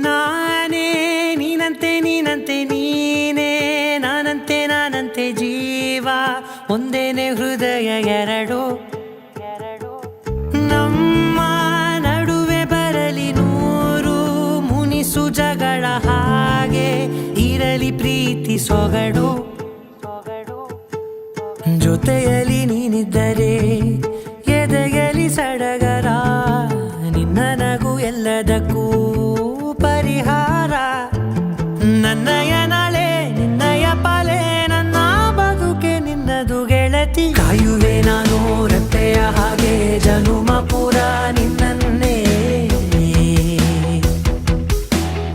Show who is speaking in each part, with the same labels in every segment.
Speaker 1: ನಾನೇ ನೀನಂತೆ ನೀನಂತೆ ನೀನೇ ನಾನಂತೆ ನಾನಂತೆ ಜೀವ ಒಂದೇನೆ ಹೃದಯ ಎರಡು ನಮ್ಮ ನಡುವೆ ಬರಲಿ ನೂರು ಮುನಿಸು ಜಗಳ ಹಾಗೆ ಇರಲಿ ಪ್ರೀತಿ ಸೊಗಡು ಜೊತೆಯಲ್ಲಿ ನೀನಿದ್ದರೆ ಎದೆಯಲಿ ಸಡಗರ ನಿನ್ನ ನಗು ಎಲ್ಲದಕ್ಕೂ ಪರಿಹಾರ ನನ್ನಯ ನಾಳೆ ನಿನ್ನಯ ಪಾಲೆ ನನ್ನ ಬದುಕೆ ನಿನ್ನದು ಗೆಳತಿ ಕಾಯುವೆ ನಾನು ರೆಪ್ಪೆಯ ಹಾಗೆ ಜನುಮ ಪೂರ ನಿನ್ನನ್ನೇ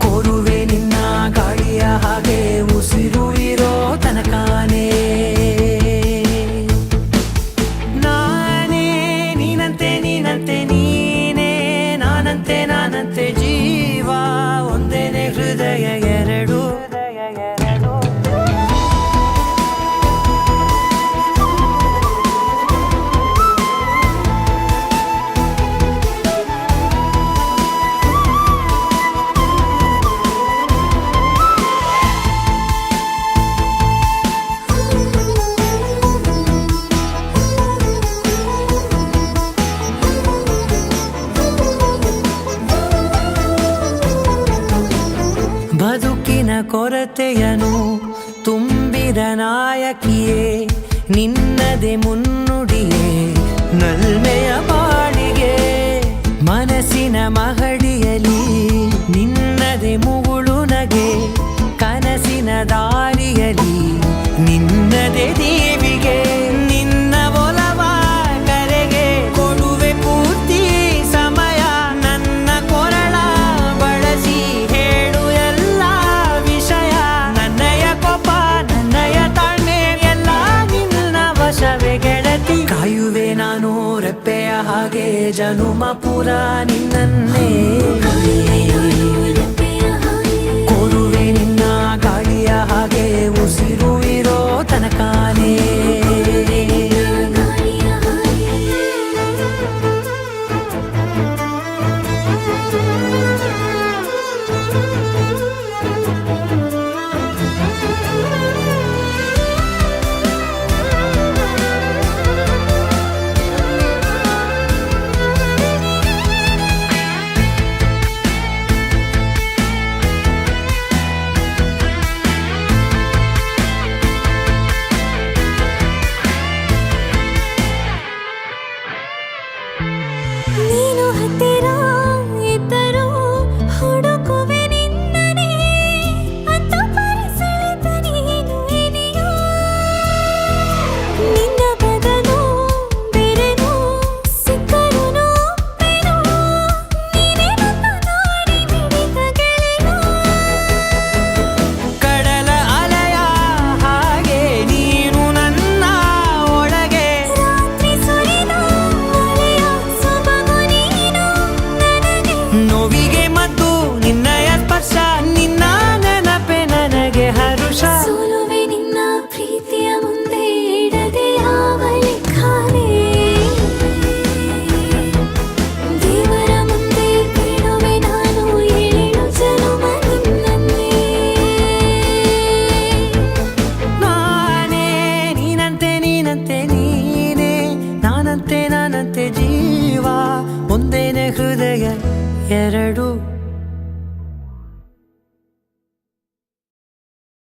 Speaker 1: ಕೋರುವೆ ನಿನ್ನ ಗಾಳಿಯ ಹಾಗೆ ಉಸಿರು ಇರೋ ತನಕಾನೇ ನಾನೇ ನೀನಂತೆ ನೀನಂತೆ ನೀನೇ ನಾನಂತೆ ನಾನಂತೆ ಜೀವ ಒಂದೇನೆ ಹೃದಯ ಎರಡು ಬದುಕಿನ ಕೊರತೆಯನು ತುಂಬಿದ ನಾಯಕಿಯೇ ನಿನ್ನದೆ ಮುನ್ನುಡಿಯೇ ನಲ್ಮೆಯ ಬಾಳಿಗೆ ಮನಸ್ಸಿನ ಮಹಡಿಯಲಿ ನಿನ್ನದೆ ಮುಗುಳು ನಗೆ ಕನಸಿನ ದಾರಿಯಲಿ ನಿನ್ನದೆ ದೀವಿಗೆ ನಿನ್ನ ಒಲವ ಕರೆಗೆ ಕೊಡುವೆ ಪೂರ್ತಿ ಸಮಯ ನನ್ನ ಕೊರಳ ಬಳಸಿ ಹೇಳು ಎಲ್ಲ ವಿಷಯ ನನ್ನಯ ಕೋಪ ನನ್ನಯ ತಾಳ್ಮೆ ಎಲ್ಲ ನಿನ್ನ ವಶವೇ ಗೆಳತಿ ಕಾಯುವೆ ನಾನು ರೆಪ್ಪೆಯ ಹಾಗೆ ಜನುಮ ಪುರ ನಿನ್ನನ್ನೇ ಕೋರುವೆ ನಿನ್ನ ಗಾಳಿಯ ಹಾಗೆ ಉಸಿರು ಇರೋ ತನಕಾನೇ
Speaker 2: ನೀನು ಹತ್ತಿರ ಇದ್ದರೂ ಹುಡುಕುವೆ ನಿನ್ನನೇ ಅಂತ ಪರಿಸೆಳೆತ ನೀನು ಇದೆಯೋ ನಿನ್ನ ಬದಲು ಬೇರೆನೋ ಸಿಕ್ಕರೂ ಒಪ್ಪೆನೋ ನೀನೇ ನನ್ನ ನಾಡಿ ಮಿಡಿತ ಗೆಳೆಯೋ
Speaker 1: ಕಡಲ ಅಲೆಯ ಹಾಗೆ ನೀನು ನನ್ನ ಒಳಗೆ
Speaker 2: ರಾತ್ರಿ ಸುರಿದ ಮಳೆಯ ಸೊಬಗು ನೀನು ನನಗೆ
Speaker 1: ನೋವಿಗೆ ಮದ್ದು ನಿನ್ನಯ ಸ್ಪರ್ಶ ನಿನ್ನ ನೆನಪೆ ನನಗೆ ಹರುಷ
Speaker 2: ಸೋಲುವೆ ನಿನ್ನ ಪ್ರೀತಿಯ ಮುಂದೆ ಇಡದೆ ಯಾವ ಲೆಕ್ಕನೇ ದೇವರ ಮುಂದೆ ಬಿಡುವೆ ನಾನು 7 ಜನುಮ ನಿನ್ನನ್ನೇ
Speaker 1: ನಾನೇ ನೀನಂತೆ ನೀನಂತೆ ನೀನೇ ನಾನಂತೆ ನಾನಂತೆ ಜೀವ ಒಂದೇನೆ ಹೃದಯ ಎರಡು